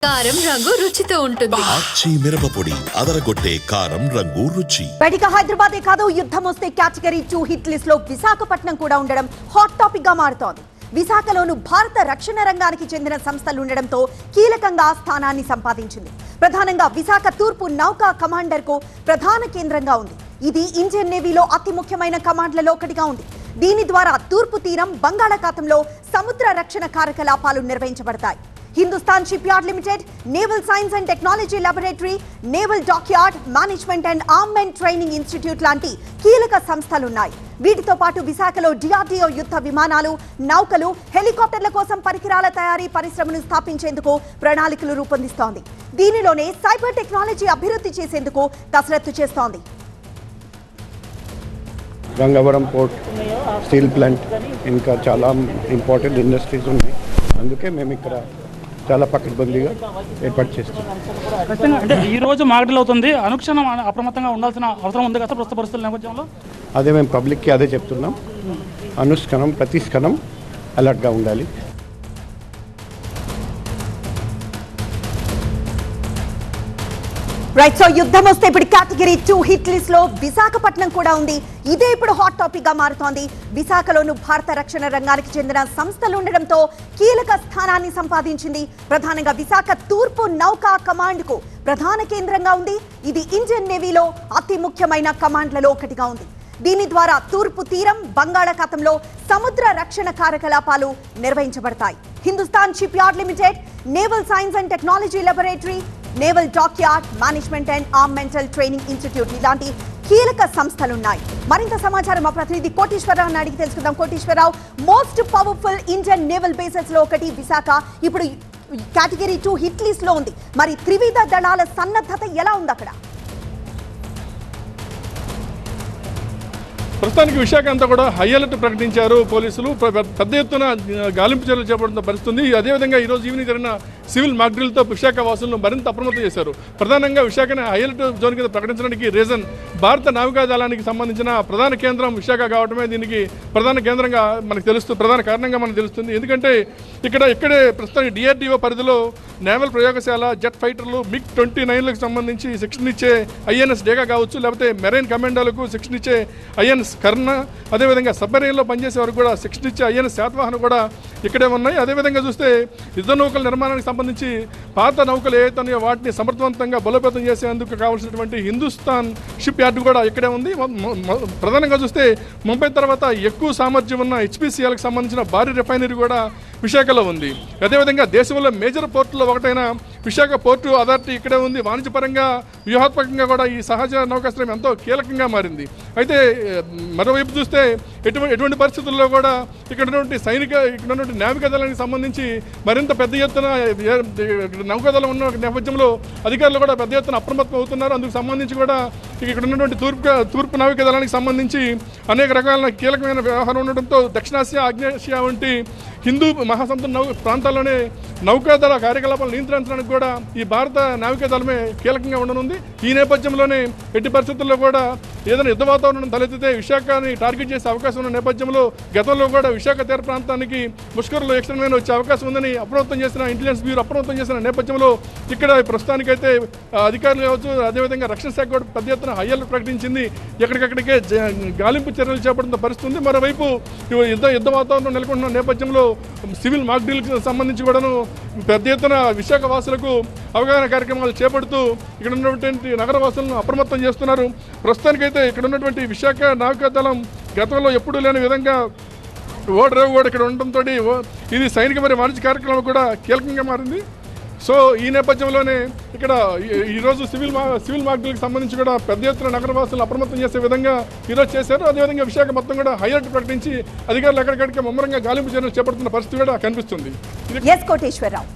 కారం రంగు రుచితో ఉంటుంది. ఆచి మిరపపొడి అదరగొట్టే కారం రంగు రుచి. బయటికి హైదరాబాదే కాదు, యుద్ధం వస్తే కేటగిరీ 2 హిట్ లిస్ట్ లో విశాఖపట్నం కూడా ఉండడం హాట్ టాపిక్ గా మారుతోంది. విశాఖలోను భారత రక్షణ రంగానికి చెందిన సంస్థలు ఉండడంతో కీలకంగా స్థానాన్ని సంపాదించింది. ప్రధానంగా విశాఖ తూర్పు నౌకా కమాండర్ కు ప్రధాన కేంద్రంగా ఉంది. ఇది ఇండియన్ నేవీలో అతి ముఖ్యమైన కమాండ్లలో ఒకటిగా ఉంది. దీని ద్వారా తూర్పు తీరం, బంగాళాఖాతంలో సముద్ర రక్షణ కార్యకలాపాలు నిర్వహించబడతాయి. Hindustan ship yard limited, naval science and technology laboratory, naval dockyard management and armament training institute లాంటి కీలక సంస్థలున్నాయి. వీటితో పాటు విశాఖలో డిఆర్డీఓ యుద్ధ విమానాలు, నౌకలు, హెలికాప్టర్ల కోసం పరికరాల తయారీ పరిశ్రమను స్థాపించేందుకు ప్రణాళికలు రూపొందిస్తోంది. దీనిలోనే సైబర్ టెక్నాలజీ అభివృద్ధి చేసేందుకు కసరత్తు చేస్తోంది. గంగవరం పోర్ట్, స్టీల్ ప్లాంట్, ఇంకా చాలా ఇంపార్టెంట్ ఇండస్ట్రీస్ ఉన్నాయి. అందుకే మేము ఇక్కడ చాలా పకడ్బందీగా ఏర్పాటు చేస్తాం. ఖచ్చితంగా అంటే ఈ రోజు మార్కెట్ అవుతుంది, అనుక్షణం అప్రమత్తంగా ఉండాల్సిన అవసరం ఉంది కదా ప్రస్తుత పరిస్థితుల నేపథ్యంలో. అదే మేము పబ్లిక్కి అదే చెప్తున్నాం, అనుష్కణం ప్రతి క్షణం అలర్ట్గా ఉండాలి. రైట్, సో యుద్ధం వస్తే ఇప్పుడు కేటగిరీ 2 హిట్ లిస్ట్ లో విశాఖపట్నం కూడా ఉంది. ఇదే ఇప్పుడు హాట్ టాపిక్ గా మారుతోంది. విశాఖలోను భారత రక్షణ రంగానికి చెందిన సంస్థలు ఉండడంతో కీలక స్థానాన్ని సంపాదించింది. ప్రధానంగా విశాఖ తూర్పు నౌకా కమాండ్ కు ప్రధాన కేంద్రంగా ఉంది. ఇది ఇండియన్ నేవీలో అతి ముఖ్యమైన కమాండ్లలో ఒకటిగా ఉంది. దీని ద్వారా తూర్పు తీరం, బంగాళాఖాతంలో సముద్ర రక్షణ కార్యకలాపాలు నిర్వహించబడతాయి. Hindustan ship yard limited, naval science and technology laboratory, naval dockyard management and armament training institute ఇలాంటి కీలక సంస్థలున్నాయి. మరింత సమాచారం మా ప్రతినిధి కోటేశ్వరరావు అడిగి తెలుసుకుందాం. Koteswararao, most powerful Indian naval bases లో ఒకటి విశాఖ ఇప్పుడు కేటగిరీ 2 హిట్ లిస్ట్ లో ఉంది. మరి త్రివిధ దళాల సన్నద్ధత ఎలా ఉంది అక్కడ? ప్రస్తుతానికి విశాఖ అంతా కూడా హై అలర్ట్ ప్రకటించారు పోలీసులు. పెద్ద ఎత్తున గాలింపు చర్యలు చేపడుతున్న పరిస్థితుంది. అదేవిధంగా ఈరోజు ఈవినింగ్ జరిగిన సివిల్ మాక్ డ్రిల్తో విశాఖ వాసులను మరింత అప్రమత్తం చేశారు. ప్రధానంగా విశాఖని హై అలర్ట్ జోన్ కింద ప్రకటించడానికి రీజన్ భారత నావికా దళానికి సంబంధించిన ప్రధాన కేంద్రం విశాఖ కావడమే దీనికి ప్రధాన కేంద్రంగా మనకు తెలుస్తుంది, ప్రధాన కారణంగా మనకు తెలుస్తుంది. ఎందుకంటే ఇక్కడే ప్రస్తుతం డిఆర్డీఓ పరిధిలో నేవల్ ప్రయోగశాల, జెట్ ఫైటర్లు, MiG-29లకు సంబంధించి శిక్షణ ఇచ్చే ఐఎన్ఎస్ డేగా కావచ్చు, లేకపోతే మెరైన్ కమాండోలకు శిక్షణ ఇచ్చే ఐఎన్ఎస్ కర్ణ, అదేవిధంగా సబ్మెరైన్లో పనిచేసే వరకు కూడా శిక్షణ ఇచ్చే ఐఎన్ఎస్ శాతవాహన కూడా ఇక్కడే ఉన్నాయి. అదేవిధంగా చూస్తే యుద్ధ నౌకల నిర్మాణానికి సంబంధించి పాత నౌకలు ఏవైతే ఉన్నాయో వాటిని సమర్థవంతంగా బలోపేతం చేసేందుకు కావాల్సినటువంటి హిందుస్థాన్ షిప్ యార్డ్ కూడా ఇక్కడే ఉంది. ప్రధానంగా చూస్తే ముంబై తర్వాత ఎక్కువ సామర్థ్యం ఉన్న HPCLకి సంబంధించిన భారీ రిఫైనరీ కూడా విశాఖలో ఉంది. అదేవిధంగా దేశంలో మేజర్ పోర్టులో ఒకటైన విశాఖ పోర్టు అథారిటీ ఇక్కడే ఉంది. వాణిజ్యపరంగా, వ్యూహాత్మకంగా కూడా ఈ సహజ నౌకాశ్రయం ఎంతో కీలకంగా మారింది. అయితే మరోవైపు చూస్తే ఎటువంటి పరిస్థితుల్లో కూడా ఇక్కడ ఉన్నటువంటి నావికా దళానికి సంబంధించి మరింత పెద్ద ఎత్తున నౌకాదళం ఉన్న నేపథ్యంలో అధికారులు కూడా పెద్ద ఎత్తున అప్రమత్తం అవుతున్నారు. అందుకు సంబంధించి కూడా ఇక్కడ ఉన్నటువంటి తూర్పు నావికా దళానికి సంబంధించి అనేక రకాల కీలకమైన వ్యవహారం ఉండడంతో దక్షిణాసియా, ఆగ్నేయాసియా వంటి హిందూ మహాసముద్ర ప్రాంతాల్లోనే నౌకాదళ కార్యకలాపాలు నియంత్రించడానికి కూడా ఈ భారత నావికా దళమే కీలకంగా ఉండనుంది. ఈ నేపథ్యంలోనే ఎట్టి పరిస్థితుల్లో కూడా ఏదైనా యుద్ధ వాతావరణం తలెత్తితే విశాఖని టార్గెట్ చేసే అవకాశం ఉన్న నేపథ్యంలో గతంలో కూడా విశాఖ తీర ప్రాంతానికి ముష్కరులు ఎక్స్టెండ్ వచ్చే అవకాశం ఉందని అప్రమత్తం చేసిన ఇంటెలిజెన్స్ బ్యూరో అప్రమత్తం చేసిన నేపథ్యంలో ఇక్కడ ప్రస్తుతానికైతే అధికారులు కావచ్చు, అదేవిధంగా రక్షణ శాఖ కూడా పెద్ద ఎత్తున హై అలర్ట్ ప్రకటించింది. ఎక్కడికక్కడికే గాలింపు చర్యలు చేపడుతున్న పరిస్థితి ఉంది. మరోవైపు యుద్ధ వాతావరణం నెలకొంటున్న నేపథ్యంలో సివిల్ మాక్ డ్రిల్కి సంబంధించి కూడాను పెద్ద ఎత్తున విశాఖ వాసులకు అవగాహన కార్యక్రమాలు చేపడుతూ ఇక్కడ ఉన్నటువంటి నగర వాసులను అప్రమత్తం చేస్తున్నారు. ప్రస్తుతానికైతే ఇక్కడ ఉన్నటువంటి విశాఖ నావికాదళం గతంలో ఎప్పుడూ లేని విధంగా ఓడరేవు కూడా ఇక్కడ ఉండటంతో ఇది సైనిక మరియు వాణిజ్య కార్యక్రమం కూడా కీలకంగా మారింది. సో ఈ నేపథ్యంలోనే ఇక్కడ ఈరోజు సివిల్ మాక్ డ్రిల్కి సంబంధించి కూడా పెద్ద ఎత్తున నగరవాసులను అప్రమత్తం చేసే విధంగా ఈరోజు చేశారు. అదేవిధంగా విశాఖ మొత్తం కూడా హై అలర్ట్ ప్రకటించి అధికారులు ఎక్కడికక్కడికి ముమ్మరంగా గాలింపు చర్యలు చేపడుతున్న పరిస్థితి కూడా కనిపిస్తుంది. ఎస్ కోటేశ్వరరావు.